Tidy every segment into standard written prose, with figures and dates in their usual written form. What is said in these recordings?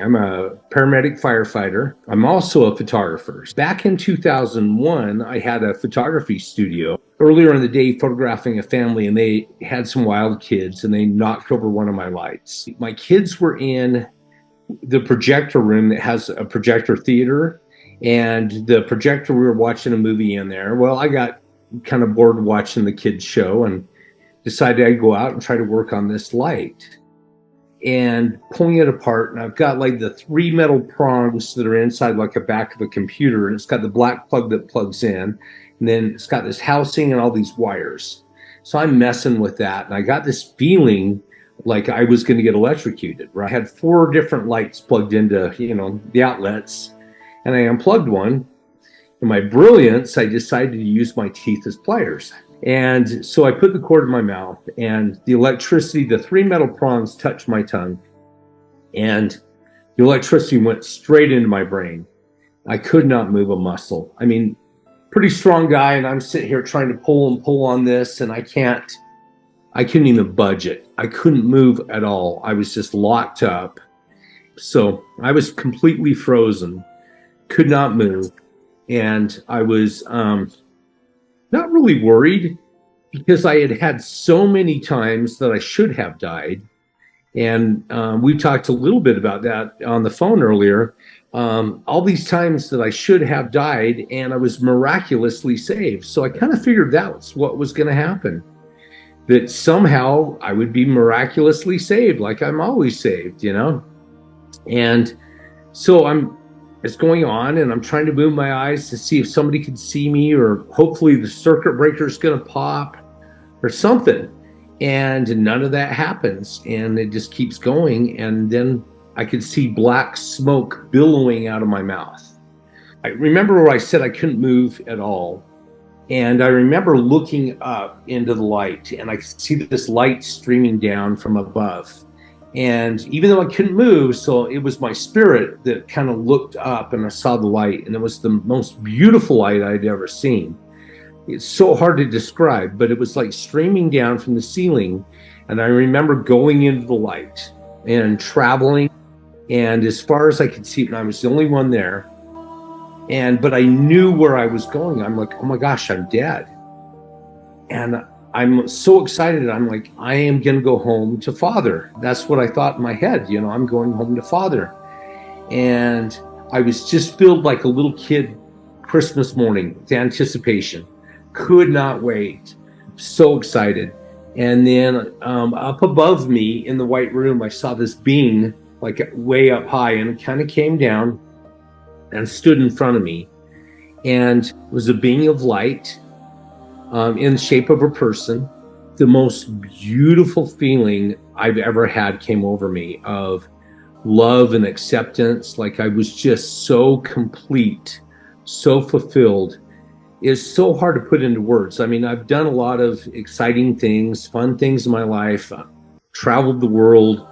I'm a paramedic firefighter. I'm also a photographer. Back in 2001, I had a photography studio. Earlier in the day, photographing a family, and they had some wild kids, and they knocked over one of my lights. My kids were in the projector room that has a projector theater, and the projector, we were watching a movie in there. Well, I got kind of bored watching the kids show and decided I'd go out and try to work on this light and pulling it apart. And I've got like the 3 metal prongs that are inside like a back of a computer, and it's got the black plug that plugs in, and then it's got this housing and all these wires. So I'm messing with that, and I got this feeling like I was going to get electrocuted. Right? I had 4 different lights plugged into, the outlets, and I unplugged one. In my brilliance, I decided to use my teeth as pliers. And so I put the cord in my mouth, and the electricity, the 3 metal prongs touched my tongue, and the electricity went straight into my brain. I could not move a muscle. I mean, pretty strong guy, and I'm sitting here trying to pull on this, and I couldn't even budge it. I couldn't move at all. I was just locked up. So I was completely frozen, could not move. And I was not really worried, because I had had so many times that I should have died. And we talked a little bit about that on the phone earlier. All these times that I should have died, and I was miraculously saved. So I kind of figured that's what was going to happen, that somehow I would be miraculously saved, like I'm always saved, And so it's going on, and I'm trying to move my eyes to see if somebody could see me, or hopefully the circuit breaker is going to pop or something. And none of that happens, and it just keeps going. And then I could see black smoke billowing out of my mouth. I remember where I said I couldn't move at all. And I remember looking up into the light, and I could see this light streaming down from above. And even though I couldn't move, so it was my spirit that kind of looked up, and I saw the light, and it was the most beautiful light I'd ever seen. It's so hard to describe, but it was like streaming down from the ceiling. And I remember going into the light and traveling, and as far as I could see, and I was the only one there. But I knew where I was going. I'm like, oh my gosh, I'm dead. And I'm so excited. I'm like, I am going to go home to Father. That's what I thought in my head. I'm going home to Father. And I was just filled like a little kid Christmas morning with anticipation. Could not wait. So excited. And then up above me in the white room, I saw this being like way up high, and it kind of came down and stood in front of me. And it was a being of light, in the shape of a person. The most beautiful feeling I've ever had came over me, of love and acceptance. Like I was just so complete, so fulfilled. It's so hard to put into words. I mean, I've done a lot of exciting things, fun things in my life, traveled the world,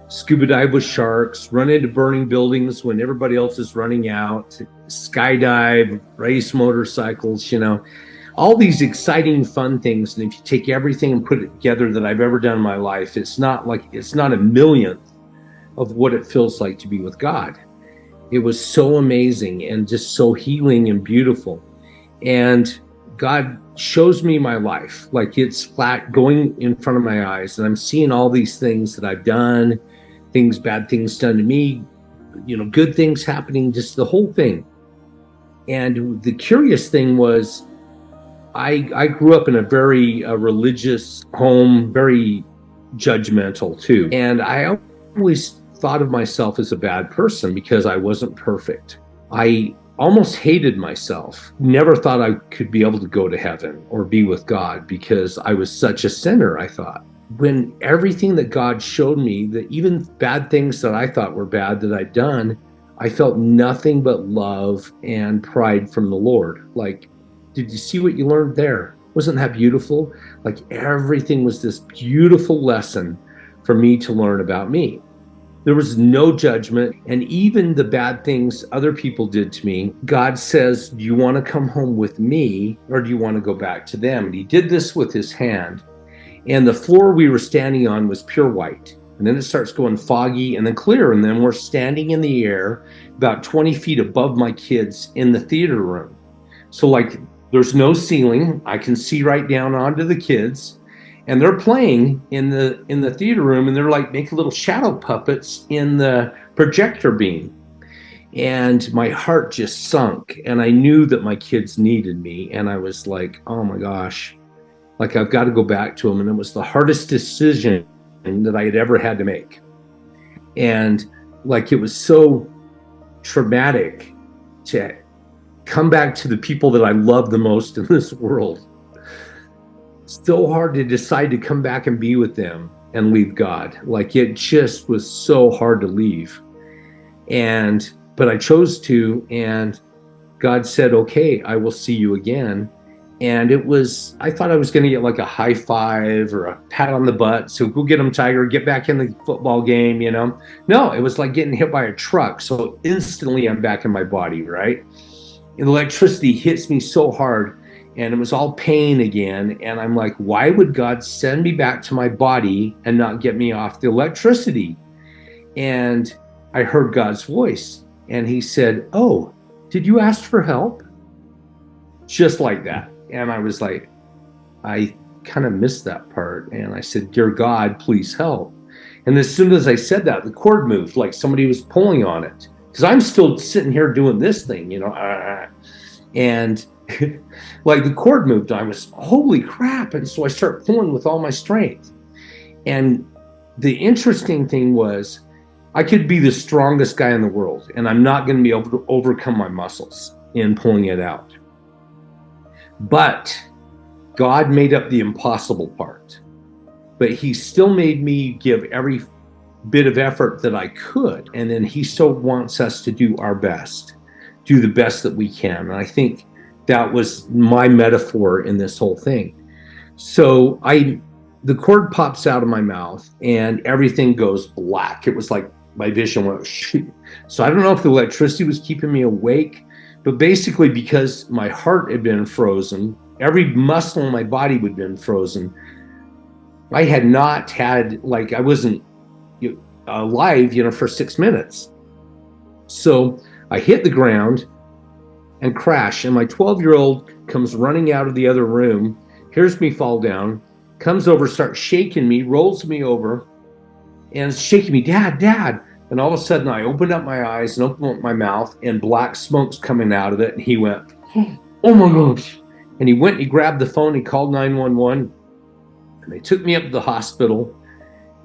scuba dive with sharks, run into burning buildings when everybody else is running out, skydive, race motorcycles, all these exciting, fun things. And if you take everything and put it together that I've ever done in my life, it's not a millionth of what it feels like to be with God. It was so amazing and just so healing and beautiful. And God shows me my life like it's flat going in front of my eyes, and I'm seeing all these things that I've done, bad things done to me, good things happening, just the whole thing. And the curious thing was, I grew up in a very religious home, very judgmental too. And I always thought of myself as a bad person because I wasn't perfect. I almost hated myself. Never thought I could be able to go to heaven or be with God because I was such a sinner, I thought. When everything that God showed me, that even bad things that I thought were bad that I'd done, I felt nothing but love and pride from the Lord. Like, did you see what you learned there? Wasn't that beautiful? Like everything was this beautiful lesson for me to learn about me. There was no judgment. And even the bad things other people did to me, God says, do you want to come home with me or do you want to go back to them? And he did this with his hand. And the floor we were standing on was pure white. and then it starts going foggy and then clear, and then we're standing in the air about 20 feet above my kids in the theater room. So like there's no ceiling. I can see right down onto the kids, and they're playing in the theater room, and they're like making little shadow puppets in the projector beam. And my heart just sunk, and I knew that my kids needed me, and I was like, oh my gosh, like I've got to go back to them. And it was the hardest decision that I had ever had to make. And like it was so traumatic to come back to the people that I love the most in this world. So hard to decide to come back and be with them and leave God. Like it just was so hard to leave. But I chose to, and God said, okay, I will see you again. And I thought I was going to get like a high five or a pat on the butt. So go get him, Tiger, get back in the football game, you know? No, it was like getting hit by a truck. So instantly I'm back in my body, right? And electricity hits me so hard, and it was all pain again. And I'm like, why would God send me back to my body and not get me off the electricity? And I heard God's voice, and he said, oh, did you ask for help? Just like that. And I was like, I kind of missed that part. And I said, dear God, please help. And as soon as I said that, the cord moved like somebody was pulling on it, because I'm still sitting here doing this thing, you know, and like the cord moved. I was, holy crap. And so I start pulling with all my strength. And the interesting thing was, I could be the strongest guy in the world, and I'm not going to be able to overcome my muscles in pulling it out. But God made up the impossible part. But he still made me give every bit of effort that I could. And then he still wants us to do our best, do the best that we can. And I think that was my metaphor in this whole thing. So the cord pops out of my mouth and everything goes black. It was like my vision went, shoot. So I don't know if the electricity was keeping me awake, but basically because my heart had been frozen, every muscle in my body had been frozen. I had not had, like, I wasn't alive, you know, for 6 minutes. So I hit the ground and crash, and my 12-year-old comes running out of the other room, hears me fall down, comes over, starts shaking me, rolls me over, and shaking me, Dad, Dad. And all of a sudden I opened up my eyes and opened up my mouth, and black smoke's coming out of it. And he went, oh my gosh. And he went and he grabbed the phone, he called 911, and they took me up to the hospital,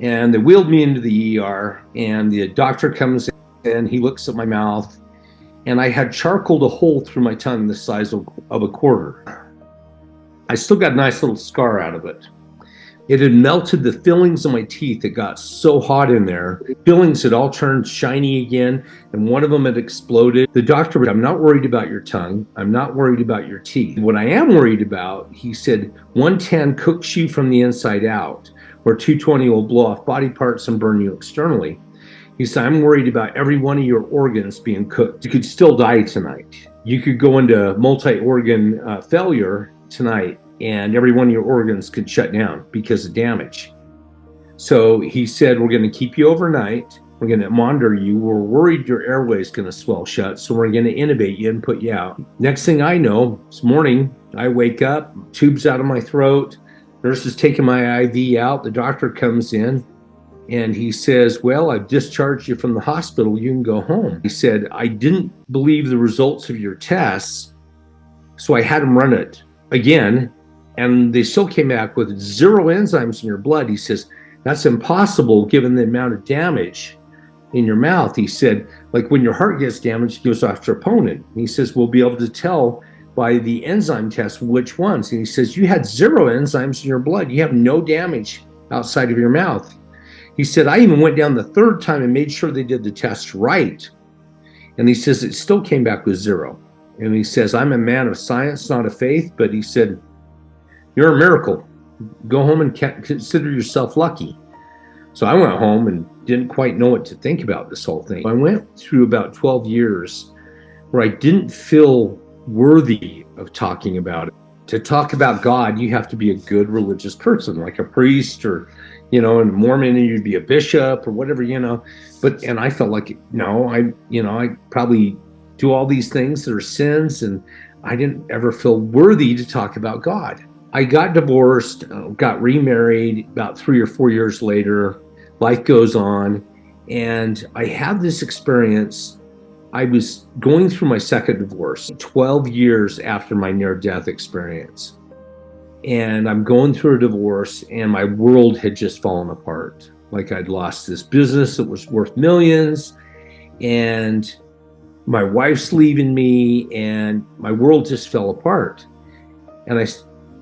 and they wheeled me into the ER, and the doctor comes in, he looks at my mouth, and I had charcoaled a hole through my tongue the size of a quarter. I still got a nice little scar out of it. It had melted the fillings of my teeth. It got so hot in there. Fillings had all turned shiny again, and one of them had exploded. The doctor said, I'm not worried about your tongue. I'm not worried about your teeth. What I am worried about, he said, 110 cooks you from the inside out, where 220 will blow off body parts and burn you externally. He said, I'm worried about every one of your organs being cooked. You could still die tonight. You could go into multi-organ failure tonight, and every one of your organs could shut down because of damage. So he said, we're going to keep you overnight. We're going to monitor you. We're worried your airway is going to swell shut, so we're going to intubate you and put you out. Next thing I know, this morning, I wake up, tubes out of my throat, nurse is taking my IV out. The doctor comes in, and he says, well, I've discharged you from the hospital. You can go home. He said, I didn't believe the results of your tests, so I had him run it again, and they still came back with 0 enzymes in your blood. He says, that's impossible given the amount of damage in your mouth. He said, like when your heart gets damaged, it goes off troponin. He says, we'll be able to tell by the enzyme test which ones. And he says, you had 0 enzymes in your blood. You have no damage outside of your mouth. He said, I even went down the 3rd time and made sure they did the test right. And he says, it still came back with 0. And he says, I'm a man of science, not of faith. But he said, you're a miracle. Go home and consider yourself lucky. So I went home and didn't quite know what to think about this whole thing. I went through about 12 years where I didn't feel worthy of talking about it. To talk about God, you have to be a good religious person, like a priest or, and Mormon, you'd be a bishop or whatever, and I felt like, no, I probably do all these things that are sins, and I didn't ever feel worthy to talk about God. I got divorced, got remarried about 3 or 4 years later. Life goes on, and I had this experience. I was going through my second divorce 12 years after my near death experience. And I'm going through a divorce, and my world had just fallen apart. Like, I'd lost this business that was worth millions, and my wife's leaving me, and my world just fell apart. And I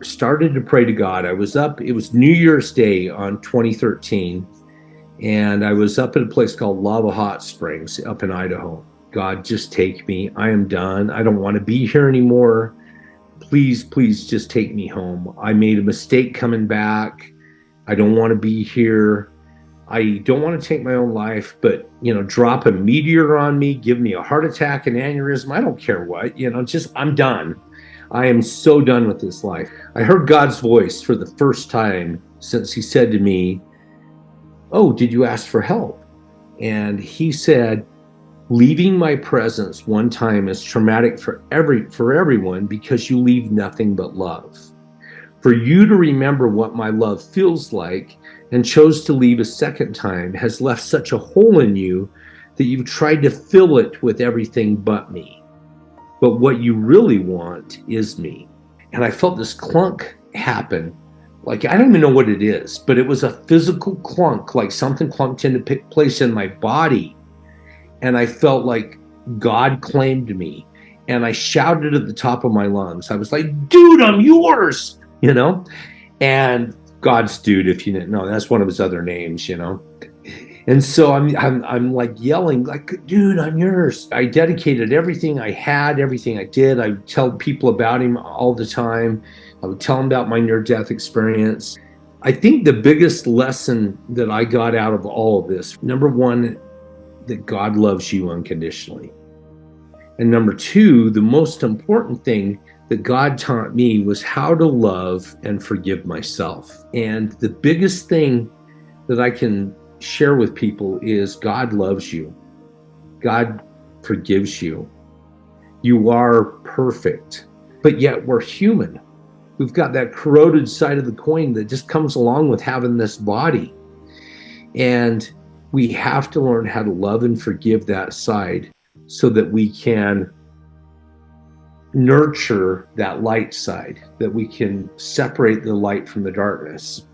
started to pray to God. I was up, it was New Year's Day on 2013, and I was up at a place called Lava Hot Springs up in Idaho. God, just take me. I am done. I don't want to be here anymore. Please, please just take me home. I made a mistake coming back. I don't want to be here. I don't want to take my own life, but, drop a meteor on me, give me a heart attack, an aneurysm. I don't care what, just I'm done. I am so done with this life. I heard God's voice for the first time since he said to me, "Oh, did you ask for help?" And he said, "Leaving my presence one time is traumatic for everyone because you leave nothing but love. For you to remember what my love feels like and chose to leave a second time has left such a hole in you that you've tried to fill it with everything but me. But what you really want is me." And I felt this clunk happen. Like, I don't even know what it is, but it was a physical clunk, like something clunked into place in my body. And I felt like God claimed me. And I shouted at the top of my lungs. I was like, "Dude, I'm yours," And God's dude, if you didn't know, that's one of his other names. And so I'm like yelling, like, "Dude, I'm yours." I dedicated everything I had, everything I did. I would tell people about him all the time. I would tell them about my near-death experience. I think the biggest lesson that I got out of all of this, number one, that God loves you unconditionally. And number two, the most important thing that God taught me was how to love and forgive myself. And the biggest thing that I can share with people is God loves you. God forgives you. You are perfect, but yet we're human. We've got that corroded side of the coin that just comes along with having this body. And we have to learn how to love and forgive that side so that we can nurture that light side, that we can separate the light from the darkness.